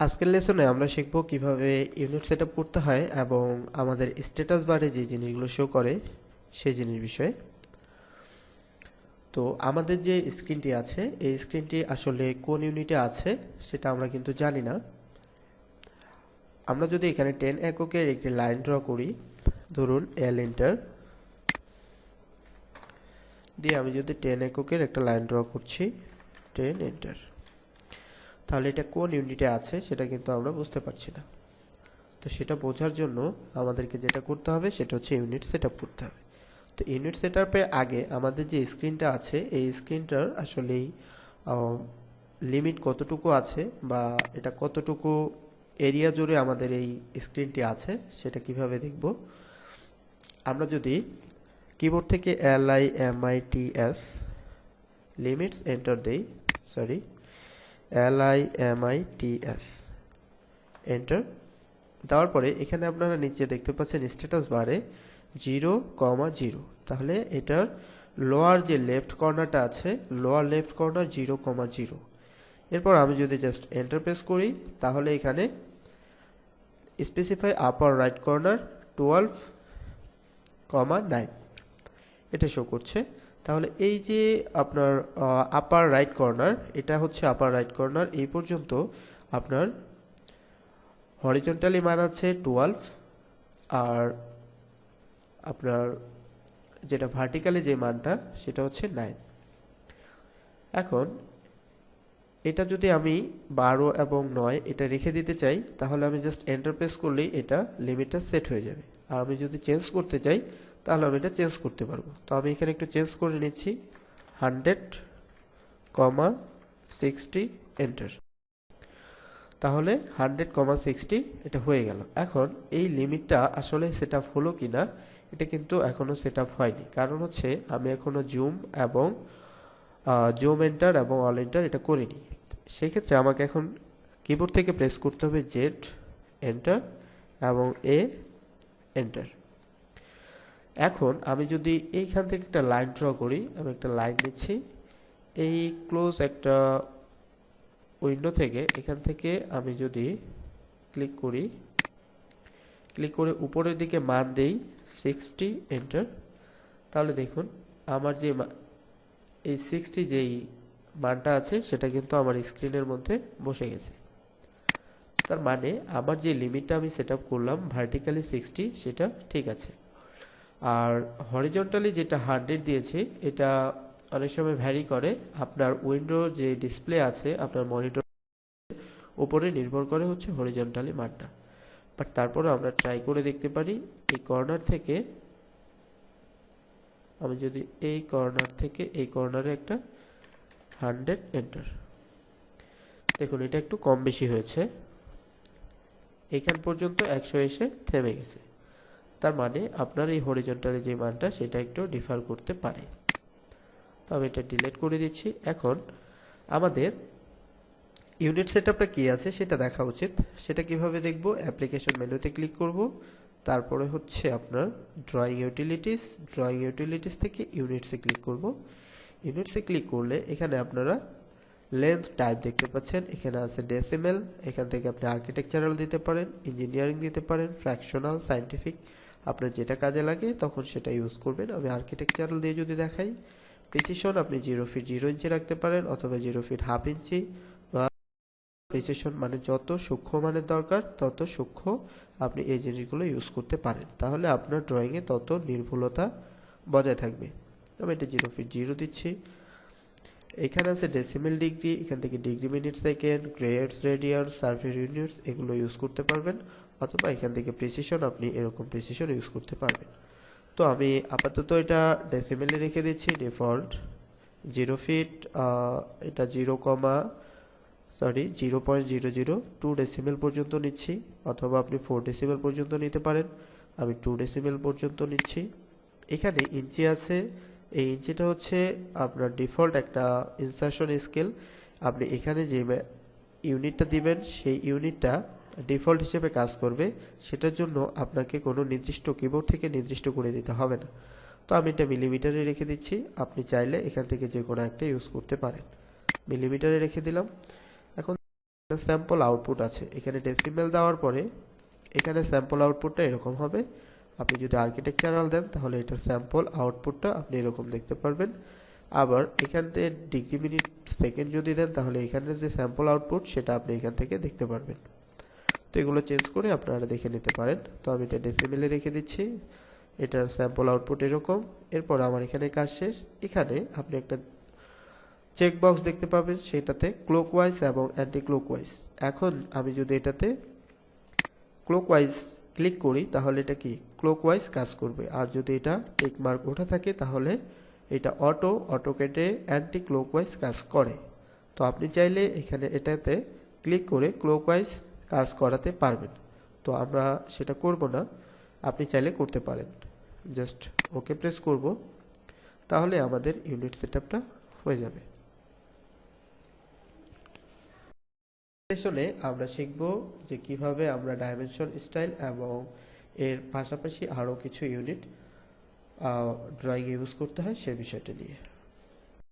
আজকের লেসনে আমরা শিখব কিভাবে ইউনিট সেটআপ করতে হয় এবং আমাদের স্ট্যাটাস বারে যে জিনিসগুলো শো করে সেই জিনিস বিষয়ে। তো আমাদের যে স্ক্রিনটি আছে এই স্ক্রিনটি আসলে কোন ইউনিটে আছে সেটা আমরা কিন্তু জানি না। আমরা যদি এখানে 10 এককের একটি লাইন ড্র করি, ধরুন এল এন্টার দিয়ে আমি যদি 10 এককের একটা লাইন ড্র করছি, 10 এন্টার, তাহলে এটা কোন ইউনিটে আছে সেটা কিন্তু আমরা বুঝতে পারছি না। তো সেটা বোঝার জন্য আমাদেরকে যেটা করতে হবে সেটা হচ্ছে ইউনিট সেটআপ করতে হবে। তো ইউনিট সেটআপের আগে আমাদের যে স্ক্রিনটা আছে এই স্ক্রিনটার আসলেই লিমিট কতটুকু আছে বা এটা কতটুকু এরিয়া জুড়ে আমাদের এই স্ক্রিনটি আছে সেটা কিভাবে দেখব। আমরা যদি কিবোর্ড থেকে LIMITS লিমিটস এন্টার দেই, LIMITS এন্টার দেওয়ার পরে এখানে আপনারা নিচে দেখতে পাচ্ছেন স্ট্যাটাস বারে 0,0, তাহলে এটার লোয়ার যে লেফট কর্নারটা আছে, লোয়ার লেফট কর্নার 0,0। এরপর আমি যদি জাস্ট এন্টার প্রেস করি তাহলে এখানে স্পেসিফাই আপার রাইট কর্নার 12,9 এটা শো করছে। তাহলে এই যে আপনার আপার রাইট কর্নার, এটা হচ্ছে আপার রাইট কর্নার, এই পর্যন্ত আপনার হরিজন্টালি মান আছে 12 আর আপনার যেটা ভার্টিক্যালি যে মানটা সেটা হচ্ছে 9। এখন এটা যদি আমি 12 এবং 9 এটা রেখে দিতে চাই তাহলে আমি জাস্ট এন্টার প্রেস করলেই এটা লিমিটটা সেট হয়ে যাবে। আর আমি যদি চেঞ্জ করতে চাই তাহলে আমি এটা চেঞ্জ করতে পারবো। তো আমি এখানে একটু চেঞ্জ করে নিচ্ছি, 100,60 এন্টার, তাহলে 100,60 এটা হয়ে গেল। এখন এই লিমিটটা আসলে সেট আপ হলো কিনা এটা কিন্তু এখনো সেট আপ হয়নি, কারণ হচ্ছে আমি এখনো জুম এবং জুম এন্টার এবং অল এন্টার এটা করিনি। সেক্ষেত্রে আমাকে এখন কিবোর্ড থেকে প্রেস করতে হবে জেড এন্টার এবং এন্টার। এখন আমি যদি এইখান থেকে একটা লাইন ড্র করি, আমি একটা লাইন নিচ্ছি, এই ক্লোজ একটা উইন্ডো থেকে এখান থেকে আমি যদি ক্লিক করে উপরের দিকে মান দেই 60 এন্টার, তাহলে দেখুন আমার যে এই 60 যেই মানটা আছে সেটা কিন্তু আমার স্ক্রিনের মধ্যে বসে গেছে। তার মানে আমার যে লিমিটটা আমি সেট আপ করলাম ভার্টিক্যালি 60 সেটা ঠিক আছে। আর হরিজন্টালি যেটা 100 দিয়েছে এটা অনেক সময় ভ্যারি করে, আপনার উইন্ডো যে ডিসপ্লে আছে আপনার মনিটর উপরে নির্ভর করে হচ্ছে হরিজন্টালি মানটা। বাট তারপরে আমরা ট্রাই করে দেখতে পারি এই কর্নার থেকে, আমি যদি এই কর্নার থেকে এই কর্নারে একটা 100 এন্টার, দেখুন এটা একটু কম বেশি হয়েছে, এইখান পর্যন্ত 100 এসে থেমে গেছে। তার মানে আপনার এই হরিজন্টালি যে মানটা সেটা একটু ডিফার করতে পারে। তো আমি এটা ডিলিট করে দিচ্ছি। এখন আমাদের ইউনিট সেটআপটা কি আছে সেটা দেখা উচিত। সেটা কিভাবে দেখব? অ্যাপ্লিকেশন মেনুতে ক্লিক করব, তারপরে হচ্ছে আপনার ড্রয়িং ইউটিলিটিস থেকে ইউনিটসে ক্লিক করব। ইউনিটসে ক্লিক করলে এখানে আপনারা লেন্থ টাইপ দেখতে পাচ্ছেন, এখানে আছে ডেসিমেল, এখান থেকে আপনি আর্কিটেকচারাল দিতে পারেন, ইঞ্জিনিয়ারিং দিতে পারেন, ফ্র্যাকশনাল, সায়েন্টিফিক, আপনার যেটা কাজে লাগে তখন সেটা ইউজ করবেন। আমি আর্কিটেকচারাল দিয়ে যদি দেখাই, প্রিসিশন আপনি 0 ফিট 0 ইঞ্চি রাখতে পারেন অথবা 0 ফিট হাফ ইঞ্চি, বা প্রিসিশন মানে যত সূক্ষ্ম মানের দরকার তত সূক্ষ্ম আপনি এই জিনিসগুলো ইউজ করতে পারেন, তাহলে আপনার ড্রয়িংয়ে তত নির্ভুলতা বজায় থাকবে। আমি এটা 0 ফিট 0 দিচ্ছি। এখানে আছে ডেসিমেল ডিগ্রি, এখান থেকে degree minute second, grades radian, survey units এগুলো ইউজ করতে পারবেন, অথবা এখান থেকে প্রিসিশন আপনি এরকম প্রিসিশন ইউজ করতে পারবেন। তো আমি আপাতত এটা ডেসিমেলে রেখে দিচ্ছি ডিফল্ট 0 ফিট, এটা 0.002 ডেসিমেল পর্যন্ত নিচ্ছি, অথবা আপনি 4 ডেসিমেল পর্যন্ত নিতে পারেন। আমি 2 ডেসিমেল পর্যন্ত নিচ্ছি। এখানে ইঞ্চি আছে, এই ইঞ্চিটা হচ্ছে আপনার ডিফল্ট একটা ইনসারশন স্কেল। আপনি এখানে যে ইউনিটটা দিবেন সেই ইউনিটটা ডিফল্ট হিসেবে কাজ করবে, সেটার জন্য আপনাকে কোনো নির্দিষ্ট কিবোর্ড থেকে নির্দিষ্ট করে দিতে হবে না। তো আমি এটা মিলিমিটারে রেখে দিচ্ছি, আপনি চাইলে এখান থেকে যে কোনো একটা ইউজ করতে পারেন। মিলিমিটারে রেখে দিলাম। এখন স্যাম্পল আউটপুট আছে, এখানে ডেসিমেল দেওয়ার পরে এখানে স্যাম্পল আউটপুটটা এরকম হবে। আপনি যদি আর্কিটেকচারাল দেন তাহলে এটার স্যাম্পল আউটপুটটা আপনি এরকম দেখতে পারবেন। আবার এখান থেকে ডিগ্রি মিনিট সেকেন্ড যদি দেন তাহলে এখানে যে স্যাম্পল আউটপুট সেটা আপনি এখান থেকে দেখতে পারবেন। তো এগুলো চেঞ্জ করে আপনারা দেখে নিতে পারেন। তো আমি এটা ডেসিমেলে রেখে দিচ্ছি, এটার স্যাম্পল আউটপুট এরকম। এরপর আমার এখানে কাজ শেষ। এখানে আপনি একটা চেক বক্স দেখতে পাবেন, সেটাতে ক্লকওয়াইজ এবং অ্যান্টি ক্লকওয়াইজ। এখন আমি যদি এটাতে ক্লকওয়াইজ ক্লিক করি তাহলে এটা কি ক্লকওয়াইজ কাজ করবে, আর যদি এটা টিক মার্ক ওঠা থাকে তাহলে এটা অটোক্যাডে অ্যান্টি ক্লকওয়াইজ কাজ করে। তো আপনি চাইলে এখানে এটাতে ক্লিক করে ক্লকওয়াইজ কাজ করাতে পারবেন। তো আমরা সেটা করব না, আপনি চাইলে করতে পারেন। জাস্ট ওকে প্রেস করব, তাহলে আমাদের ইউনিট সেটআপটা হয়ে যাবে। সেশনে আমরা শিখব যে কিভাবে আমরা ডাইমেনশন স্টাইল এবং এর পাশাপাশি আরও কিছু ইউনিট ড্রয়িং ইউজ করতে হয় সে বিষয়টা নিয়ে।